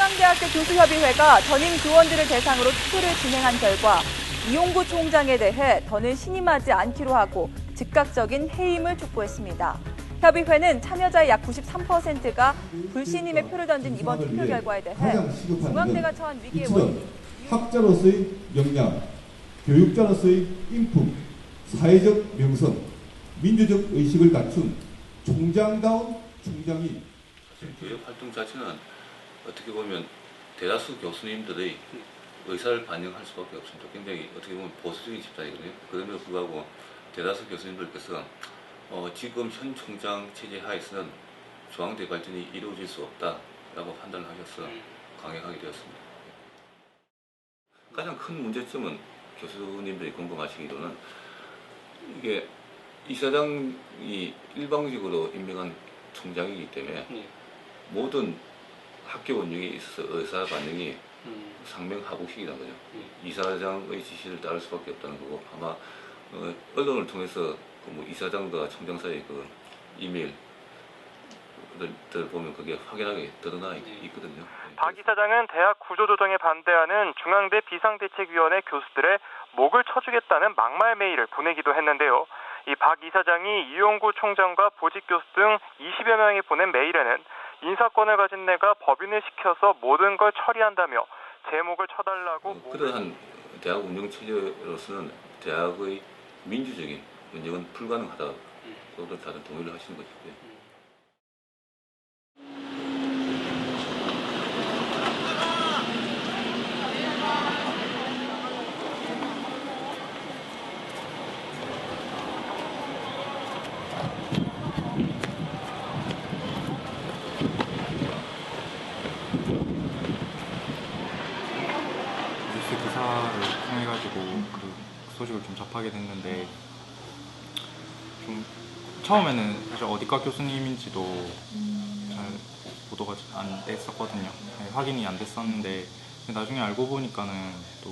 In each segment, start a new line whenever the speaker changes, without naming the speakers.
중앙대학교 교수협의회가 전임 교원들을 대상으로 투표를 진행한 결과 이용구 총장에 대해 더는 신임하지 않기로 하고 즉각적인 해임을 촉구했습니다. 협의회는 참여자의 약 93%가 불신임의 표를 던진 이번 투표 결과에 대해 중앙대가 처한 위기의 원인이
학자로서의 역량, 교육자로서의 인품, 사회적 명성, 민주적 의식을 갖춘 총장다운 총장이
교육 활동 자체는 어떻게 보면 대다수 교수님들의 의사를 반영할 수밖에 없습니다. 굉장히 어떻게 보면 보수적인 집단이거든요. 그럼에도 불구하고 대다수 교수님들께서 지금 현 총장 체제 하에서는 중앙대 발전이 이루어질 수 없다라고 판단을 하셔서 강행하게 되었습니다. 가장 큰 문제점은 교수님들이 궁금하시기로는 이게 이사장이 일방적으로 임명한 총장이기 때문에 모든 학교 운영에 있어서 의사 반영이 상명하복식이라는 거죠. 이사장의 지시를 따를 수밖에 없다는 거고, 아마 언론을 통해서 뭐 이사장과 총장 사이의 그 이메일들 보면 그게 확연하게 드러나 있거든요.
박 이사장은 대학 구조조정에 반대하는 중앙대 비상대책위원회 교수들의 목을 쳐주겠다는 막말 메일을 보내기도 했는데요. 이 박 이사장이 이용구 총장과 보직 교수 등 20여 명이 보낸 메일에는 인사권을 가진 내가 법인을 시켜서 모든 걸 처리한다며 제목을 쳐달라고
그러한 대학 운영 체제로서는 대학의 민주적인 운영은 불가능하다고 다들 동의를 하시는 거죠.
뉴스 기사를 통해가지고 그 소식을 좀 접하게 됐는데, 좀 처음에는 사실 어디과 교수님인지도 잘 보도가 안 됐었거든요. 확인이 안 됐었는데 나중에 알고 보니까는 또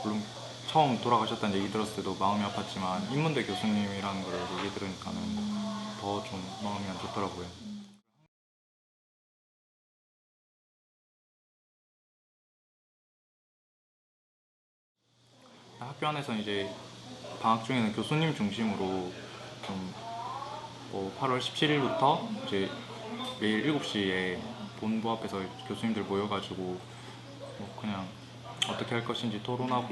물론 처음 돌아가셨다는 얘기 들었을 때도 마음이 아팠지만 인문대 교수님이라는 걸 얘기 들으니까는 더 좀 마음이 안 좋더라고요. 학교 안에서는 이제 방학 중에는 교수님 중심으로 좀 8월 17일부터 이제 매일 7시에 본부 앞에서 교수님들 모여가지고 그냥 어떻게 할 것인지 토론하고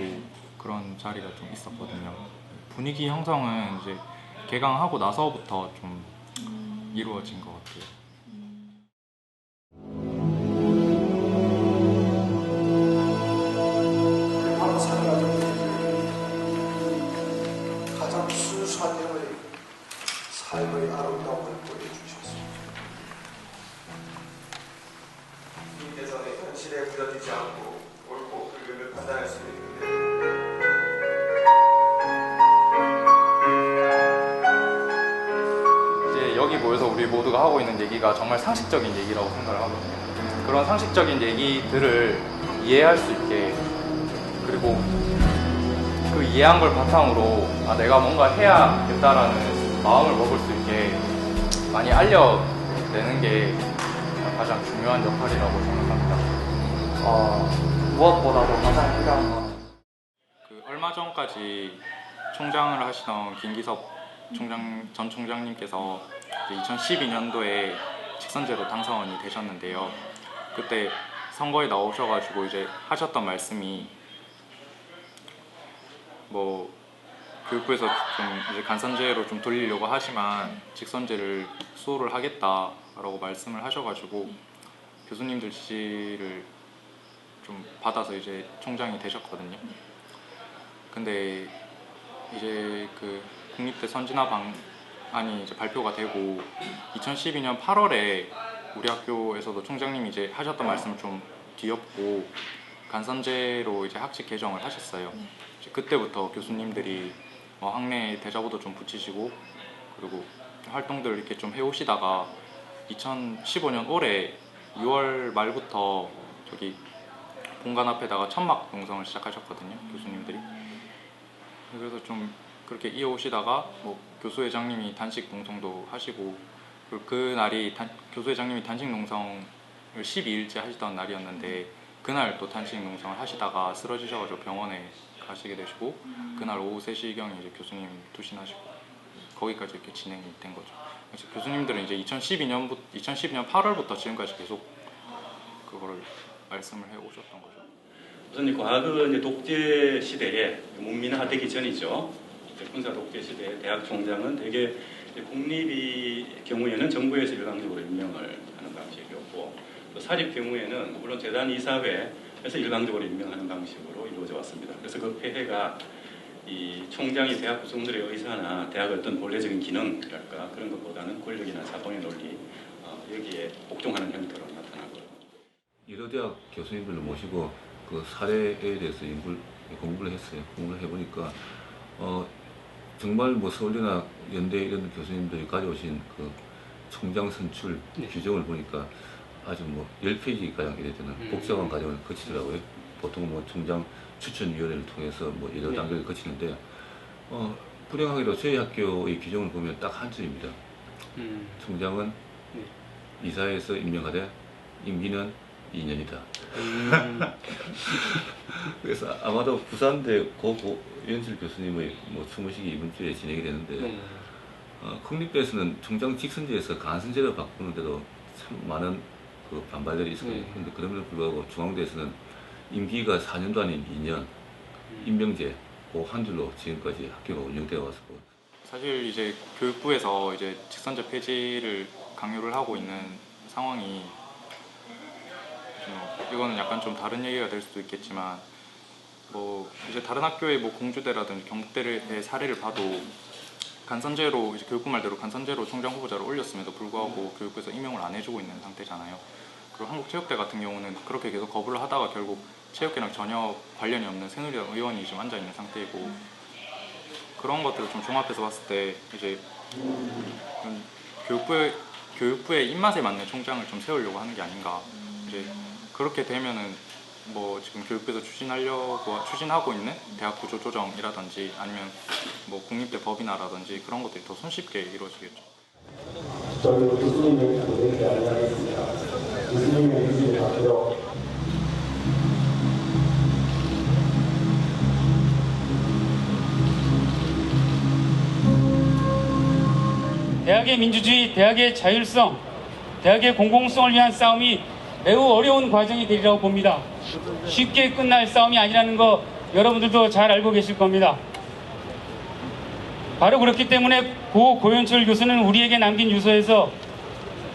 그런 자리가 좀 있었거든요. 분위기 형성은 이제 개강하고 나서부터 좀 이루어진 것 같아요.
가장 순수한 영의 삶의 아름다움을 보여주셨습니다.
주님께서는 현실에 부여지지 않고 옳고 그름을 판단할 수 있는데
이제 여기 모여서 우리 모두가 하고 있는 얘기가 정말 상식적인 얘기라고 생각을 하거든요. 그런 상식적인 얘기들을 이해할 수 있게, 그리고 그 이해한 걸 바탕으로 내가 뭔가 해야겠다라는 마음을 먹을 수 있게 많이 알려내는 게 가장 중요한 역할이라고 생각합니다.
무엇보다도 가장 필요한 건
얼마 전까지 총장을 하시던 김기섭 전 총장님께서 2012년도에 직선제로 당선이 되셨는데요. 그때 선거에 나오셔가지고 이제 하셨던 말씀이 교육부에서 좀 이제 간선제로 좀 돌리려고 하지만 직선제를 수호를 하겠다라고 말씀을 하셔가지고 교수님들 지지를 좀 받아서 이제 총장이 되셨거든요. 근데 이제 그 국립대 선진화 방안이 이제 발표가 되고 2012년 8월에 우리 학교에서도 총장님이 이제 하셨던 말씀을 좀 뒤엎고 간선제로 이제 학칙 개정을 하셨어요. 그때부터 교수님들이 학내 대자보도 좀 붙이시고 그리고 활동들을 이렇게 좀 해오시다가 2015년 올해 6월 말부터 저기 본관 앞에다가 천막 농성을 시작하셨거든요, 교수님들이. 그래서 좀 그렇게 이어오시다가 교수회장님이 단식 농성도 하시고, 그리고 그날이 교수회장님이 단식 농성을 12일째 하시던 날이었는데 그날 또 단식 농성을 하시다가 쓰러지셔가지고 병원에 가시게 되시고 그날 오후 3시경에 이제 교수님 투신하시고 거기까지 이렇게 진행이 된 거죠. 그래서 교수님들은 이제 2012년 8월부터 지금까지 계속 그거를 말씀을 해 오셨던 거죠.
우선 이 과거 이제 독재 시대에 문민화되기 전이죠. 군사 독재 시대에 대학 총장은 대개 공립의 경우에는 정부에서 일방적으로 임명을 하는 방식이었고 또 사립 경우에는 물론 재단 이사회에서 일방적으로 임명하는 방식으로 이루어져 왔습니다. 그래서 그 폐해가 이 총장이 대학 구성들의 의사나 대학의 어떤 본래적인 기능이랄까 그런 것보다는 권력이나 자본의 논리 여기에 복종하는 형태로 나타나고
여러 대학 교수님들을 모시고 그 사례에 대해서 공부를 했어요. 공부를 해보니까 정말 뭐 서울대나 연대 이런 교수님들이 가져오신 그 총장 선출 규정을 보니까 아주 뭐 10페이지 가량 이래 되는 복잡한 과정을 거치더라고요. 보통 뭐 총장 추천위원회를 통해서 뭐 여러 단계를 거치는데 불행하게도 저희 학교의 규정을 보면 딱 한 줄입니다. 총장은 이사회에서 임명하되 임기는 2년이다. 그래서 아마도 부산대 고 연실 교수님의 뭐 추모식이 이번 주에 진행이 되는데 국립대에서는 총장 직선제에서 간선제로 바꾸는데도 참 많은 그 반발들이 있어요. 그런데 그럼에도 불구하고 중앙대에서는 임기가 4년도 아닌 2년 임명제 그 한 줄로 지금까지 학교가 운영되어 왔고
사실 이제 교육부에서 이제 직선제 폐지를 강요를 하고 있는 상황이 이거는 약간 좀 다른 얘기가 될 수도 있겠지만 뭐 이제 다른 학교의 뭐 공주대라든지 경북대의 사례를 봐도 간선제로 이제 교육부 말대로 간선제로 총장 후보자를 올렸음에도 불구하고 교육부에서 임용을 안 해주고 있는 상태잖아요. 그리고 한국체육대 같은 경우는 그렇게 계속 거부를 하다가 결국 체육계랑 전혀 관련이 없는 새누리당 의원이 지금 앉아 있는 상태이고 그런 것들을 좀 종합해서 봤을 때 이제 교육부의 입맛에 맞는 총장을 좀 세우려고 하는 게 아닌가. 이제 그렇게 되면은 뭐 지금 교육부에서 추진하고 있는 대학 구조 조정이라든지 아니면 뭐 국립대 법인화라든지 그런 것들이 더 손쉽게 이루어지겠죠.
저희 교수님을 보내게 알려드립니다. 교수님의 의지를 받들어
대학의 민주주의, 대학의 자율성, 대학의 공공성을 위한 싸움이 매우 어려운 과정이 되리라고 봅니다. 쉽게 끝날 싸움이 아니라는 거 여러분들도 잘 알고 계실 겁니다. 바로 그렇기 때문에 고 고현철 교수는 우리에게 남긴 유서에서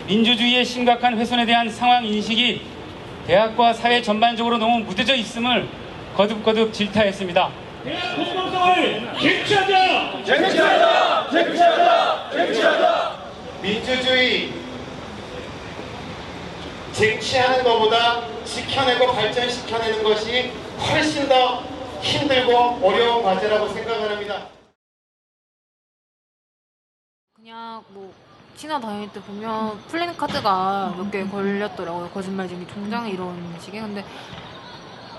민주주의의 심각한 훼손에 대한 상황 인식이 대학과 사회 전반적으로 너무 무뎌져 있음을 거듭거듭 질타했습니다.
대학 공공성을 쟁취하자!
쟁취하자! 쟁취하자! 쟁취하자! 민주주의 쟁취하는 것보다 지켜내고 발전시켜내는 것이 훨씬 더 힘들고 어려운 과제라고 생각을 합니다.
그냥 뭐 친화 다닐 때 보면 플래카드가 몇 개 걸렸더라고요. 거짓말쟁이 총장 이런 식의. 근데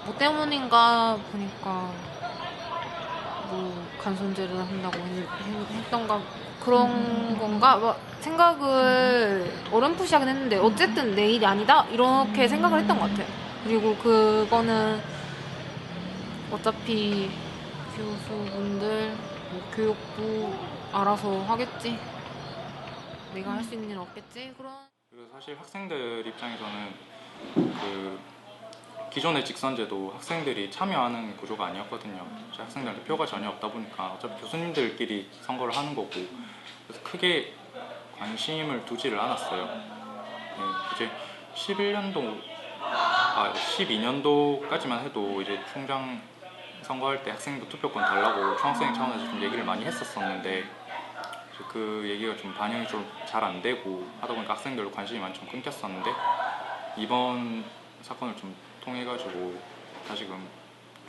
뭐 때문인가 보니까 뭐 간선제를 한다고 했던가 그런 건가 뭐 생각을 어렴풋이 하긴 했는데 어쨌든 내 일이 아니다 이렇게 생각을 했던 것 같아요. 그리고 그거는 어차피 교수분들 뭐 교육부 알아서 하겠지. 내가 할 수 있는 일 없겠지.
그리고 사실 학생들 입장에서는 그 기존의 직선제도 학생들이 참여하는 구조가 아니었거든요. 학생들한테 표가 전혀 없다 보니까 어차피 교수님들끼리 선거를 하는 거고 그래서 크게 관심을 두지를 않았어요. 네, 이제 12년도까지만 해도 이제 총장 선거할 때 학생도 투표권 달라고 총학생 차원에서 좀 얘기를 많이 했었었는데 그 얘기가 좀 반영이 좀 잘 안 되고 하다 보니까 학생들도 관심이 많이 좀 끊겼었는데 이번 사건을 좀 통해 가지고 다시금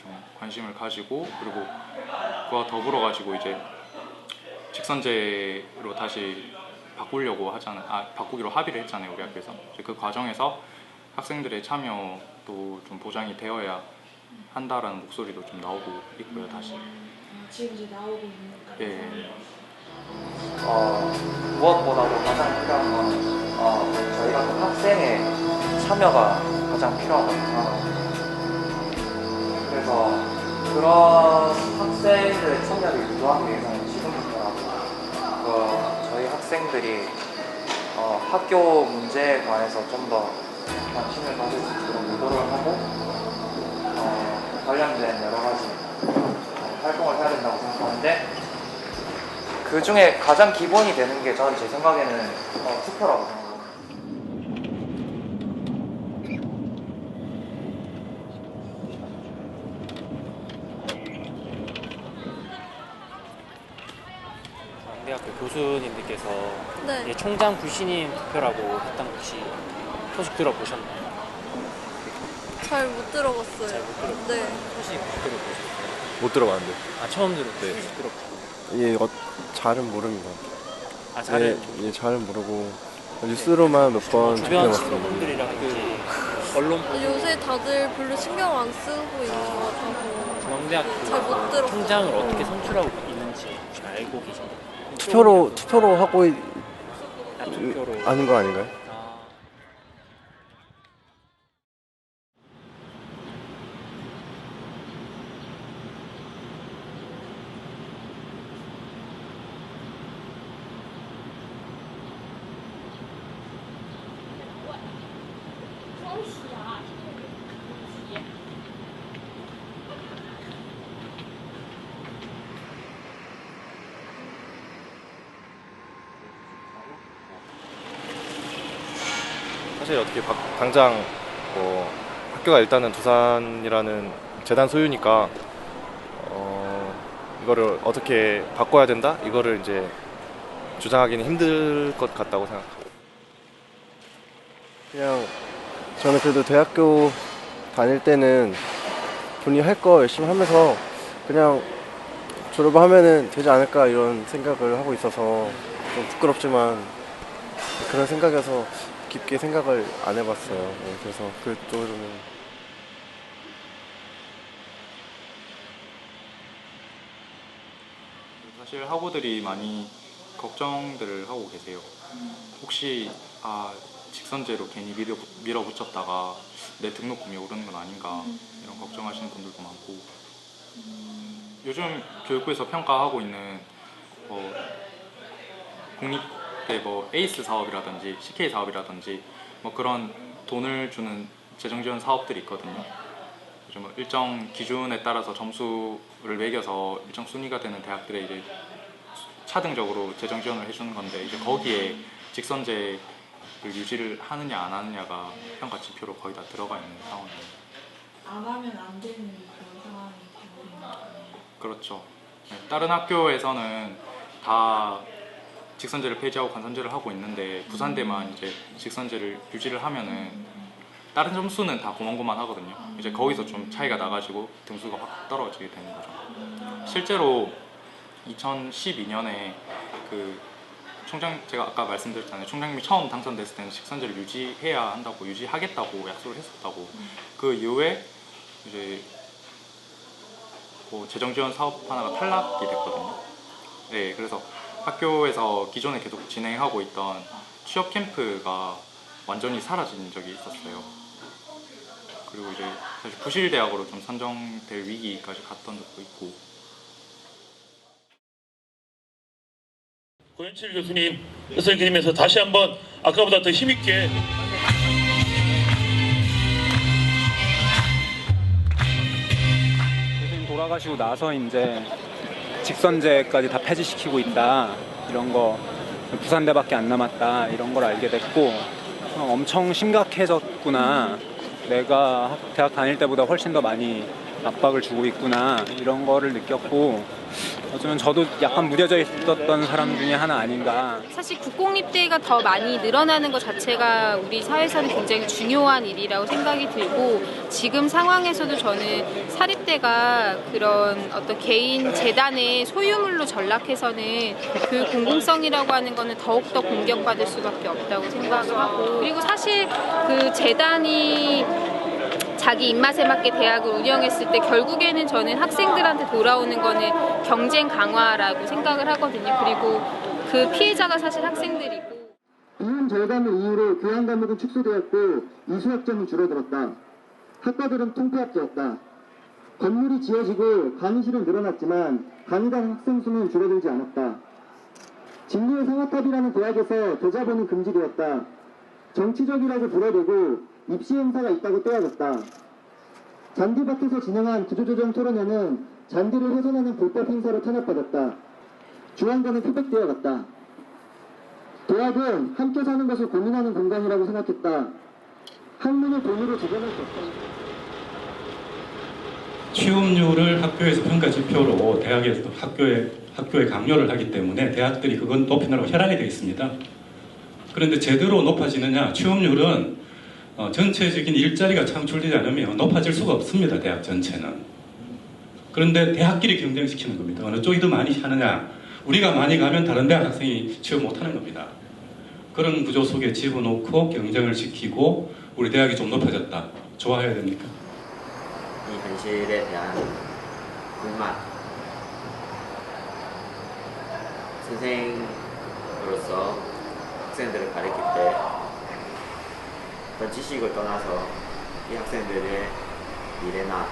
좀 관심을 가지고 그리고 그와 더불어 가지고 이제 직선제로 다시 바꾸기로 합의를 했잖아요. 우리 학교에서 그 과정에서 학생들의 참여도 좀 보장이 되어야 한다라는 목소리도 좀 나오고 있고요. 다시
지금 이제 나오고 있는
예.
무엇보다도 가장 중요한 건 저희가 그 학생의 참여가 가장 필요하다고 생각합니다. 그래서 그런 학생들의 참여를 유도하기 위해서는 지금부터라도 저희 학생들이 학교 문제에 관해서 좀 더 관심을 가질 수 있도록 유도를 하고 관련된 여러 가지 활동을 해야 된다고 생각하는데, 그 중에 가장 기본이 되는 게 저는 제 생각에는 투표라고 생각합니다.
대학교 교수님들께서
네.
총장 불신임 투표라고 했던 혹시 소식 들어보셨나요?
잘 못 들어봤어요.
잘 못 들어봤어요?
네.
소식 못 들어보셨어요?
못 들어봤는데.
아, 처음 들었어요?
네.
소식 들어보셨어요?
예, 잘은 모릅니다.
아, 잘은?
예, 잘은 모르고 뉴스로만 몇 번
주변
접해봤습니다.
친구분들이랑 언론
요새 다들 별로 신경 안 쓰고 있는 것 같아서
중앙대학교
잘 못 들었어요.
총장을 어떻게 선출하고 있는지 혹시 알고 계신가요?
투표로 하고
투표로
아는 거 아닌가요? 사실 어떻게 당장 학교가 일단은 두산이라는 재단 소유니까 이거를 어떻게 바꿔야 된다? 이거를 이제 주장하기는 힘들 것 같다고 생각합니다. 그냥 저는 그래도 대학교 다닐 때는 본인이 할 거 열심히 하면서 그냥 졸업하면은 되지 않을까 이런 생각을 하고 있어서 좀 부끄럽지만 그런 생각에서 깊게 생각을 안 해봤어요. 그래서 그쪽으로는
사실 학우들이 많이 걱정들을 하고 계세요. 혹시 직선제로 괜히 밀어붙였다가 내 등록금이 오르는 건 아닌가 이런 걱정하시는 분들도 많고, 요즘 교육부에서 평가하고 있는 국립대 에이스 사업이라든지 CK 사업이라든지 그런 돈을 주는 재정지원 사업들이 있거든요. 요즘 일정 기준에 따라서 점수를 매겨서 일정 순위가 되는 대학들에 이제 차등적으로 재정 지원을 해주는 건데, 이제 거기에 직선제를 유지를 하느냐 안 하느냐가 평가 지표로 거의 다 들어가 있는 상황입니다.
안 하면 안 되는 그런 상황이 되는 거예요.
그렇죠. 다른 학교에서는 다 직선제를 폐지하고 관선제를 하고 있는데 부산대만 이제 직선제를 유지를 하면은 다른 점수는 다 고만고만 하거든요. 이제 거기서 좀 차이가 나가지고 등수가 확 떨어지게 되는 거죠. 실제로 2012년에 그 총장, 제가 아까 말씀드렸잖아요. 총장님이 처음 당선됐을 때는 직선제를 유지해야 한다고, 유지하겠다고 약속을 했었다고. 그 이후에 이제 재정지원 사업 하나가 탈락이 됐거든요. 네, 그래서 학교에서 기존에 계속 진행하고 있던 취업 캠프가 완전히 사라진 적이 있었어요. 그리고 이제 사실 부실대학으로 좀 선정될 위기까지 갔던 적도 있고.
고현칠 교수님 뜻을 기리면서 다시 한번 아까보다 더 힘있게
교수님 돌아가시고 나서 이제 직선제까지 다 폐지시키고 있다, 이런 거 부산대밖에 안 남았다 이런 걸 알게 됐고, 엄청 심각해졌구나, 내가 대학 다닐 때보다 훨씬 더 많이 압박을 주고 있구나 이런 거를 느꼈고, 어쩌면 저도 약간 무뎌져 있었던 사람 중에 하나 아닌가.
사실 국공립대가 더 많이 늘어나는 것 자체가 우리 사회에서는 굉장히 중요한 일이라고 생각이 들고, 지금 상황에서도 저는 사립대가 그런 어떤 개인 재단의 소유물로 전락해서는 교육 공공성이라고 하는 거는 더욱더 공격받을 수밖에 없다고 생각을 하고, 그리고 사실 그 재단이 자기 입맛에 맞게 대학을 운영했을 때 결국에는 저는 학생들한테 돌아오는 거는 경쟁 강화라고 생각을 하거든요. 그리고 그 피해자가 사실 학생들이고.
세금 절감을 이유로 교양 과목은 축소되었고 이수학점은 줄어들었다. 학과들은 통폐합되었다. 건물이 지어지고 강의실은 늘어났지만 강의당 학생 수는 줄어들지 않았다. 진로의 상아탑이라는 대학에서 대자보는 금지되었다. 정치적이라고 불어대고 입시 행사가 있다고 떼어졌다. 잔디밭에서 진행한 구조조정 토론회는 잔디를 훼손하는 불법 행사로 탄압받았다. 중앙관은 표백되어 갔다. 대학은 함께 사는 것을 고민하는 공간이라고 생각했다. 학문을 돈으로 재건할 수 없다.
취업률을 학교에서 평가 지표로 대학에서 학교에 강요를 하기 때문에 대학들이 그건 높이느라고 혈안이 되어 있습니다. 그런데 제대로 높아지느냐? 취업률은 전체적인 일자리가 창출되지 않으면 높아질 수가 없습니다. 대학 전체는. 그런데 대학끼리 경쟁시키는 겁니다. 어느 쪽이 더 많이 하느냐? 우리가 많이 가면 다른 대학 학생이 취업 못하는 겁니다. 그런 구조 속에 집어넣고 경쟁을 시키고 우리 대학이 좀 높아졌다. 좋아해야 됩니까?
이 현실에 대한 불만, 선생으로서 학생들을 가르칠 때 어떤 지식을 떠나서 이 학생들의 미래나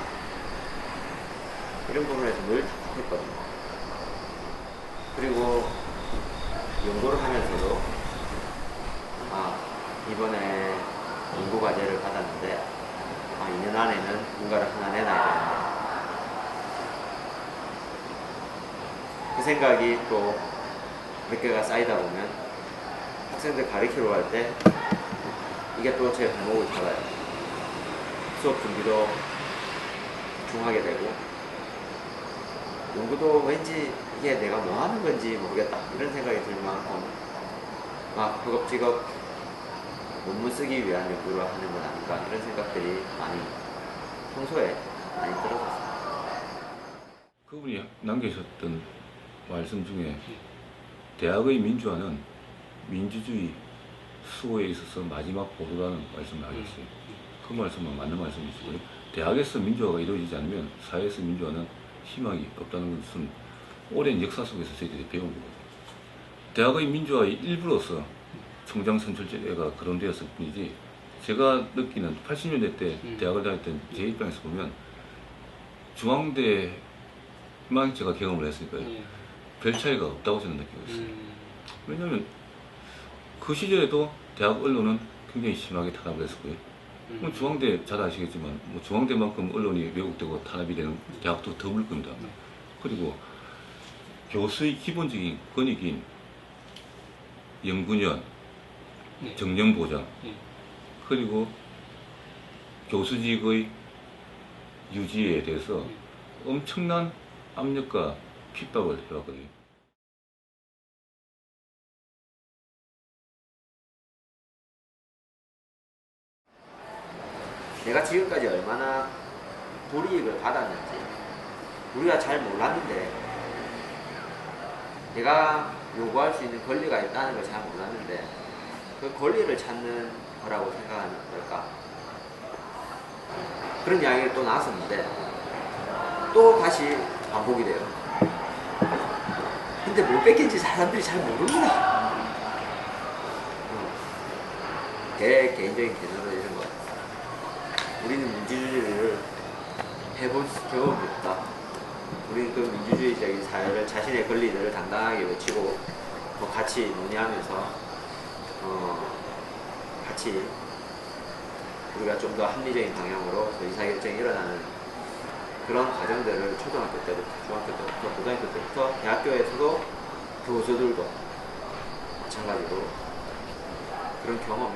이런 부분에서 늘 답답했거든요. 그리고 연구를 하면서도 이번에 연구과제를 받았는데 2년 안에는 뭔가를 하나 내놔야 되는데 그 생각이 또 몇 개가 쌓이다 보면 학생들 가르치러 갈 때 이게 또 제 발목을 잡아요. 수업 준비도 집중하게 되고 연구도 왠지 이게 내가 뭐 하는 건지 모르겠다 이런 생각이 들 만큼 막 허겁지겁 논문 쓰기 위한 연구를 하는 건 아닌가 이런 생각들이 평소에 많이 들었었어요.
그분이 남기셨던 말씀 중에 대학의 민주화는 민주주의 수호에 있어서 마지막 보루라는 말씀을 하셨어요. 그 말씀은 맞는 말씀이시고요. 대학에서 민주화가 이루어지지 않으면 사회에서 민주화는 희망이 없다는 것은 오랜 역사 속에서 저희들이 배운 거거든요. 대학의 민주화의 일부로서 총장 선출제가 거론되었을 뿐이지 제가 느끼는 80년대 때 대학을 다녔던 제 입장에서 보면 중앙대만 제가 경험을 했으니까요. 별 차이가 없다고 저는 느끼고 있어요. 왜냐하면 그 시절에도 대학 언론은 굉장히 심하게 탄압을 했었고요. 중앙대 잘 아시겠지만 중앙대만큼 언론이 왜곡되고 탄압이 되는 대학도 드물 겁니다. 그리고 교수의 기본적인 권익인 연구년, 정년보장, 그리고 교수직의 유지에 대해서 엄청난 압력과 핍박을 해왔거든요.
내가 지금까지 얼마나 불이익을 받았는지 우리가 잘 몰랐는데 내가 요구할 수 있는 권리가 있다는 걸 잘 몰랐는데 그 권리를 찾는 거라고 생각하면 어떨까? 그런 이야기를 또 나왔었는데 또 다시 반복이 돼요. 근데 뭘 뺏긴지 사람들이 잘 모릅니다. 제 개인적인 개념은 이런 거. 우리는 민주주의를 해본 경험이 없다. 우리는 그 민주주의적인 사회를 자신의 권리들을 당당하게 외치고 같이 논의하면서 같이 우리가 좀 더 합리적인 방향으로 의사결정이 일어나는 그런 과정들을 초등학교 때부터, 중학교 때부터, 고등학교 때부터, 대학교에서도 교수들도 마찬가지로 그런 경험이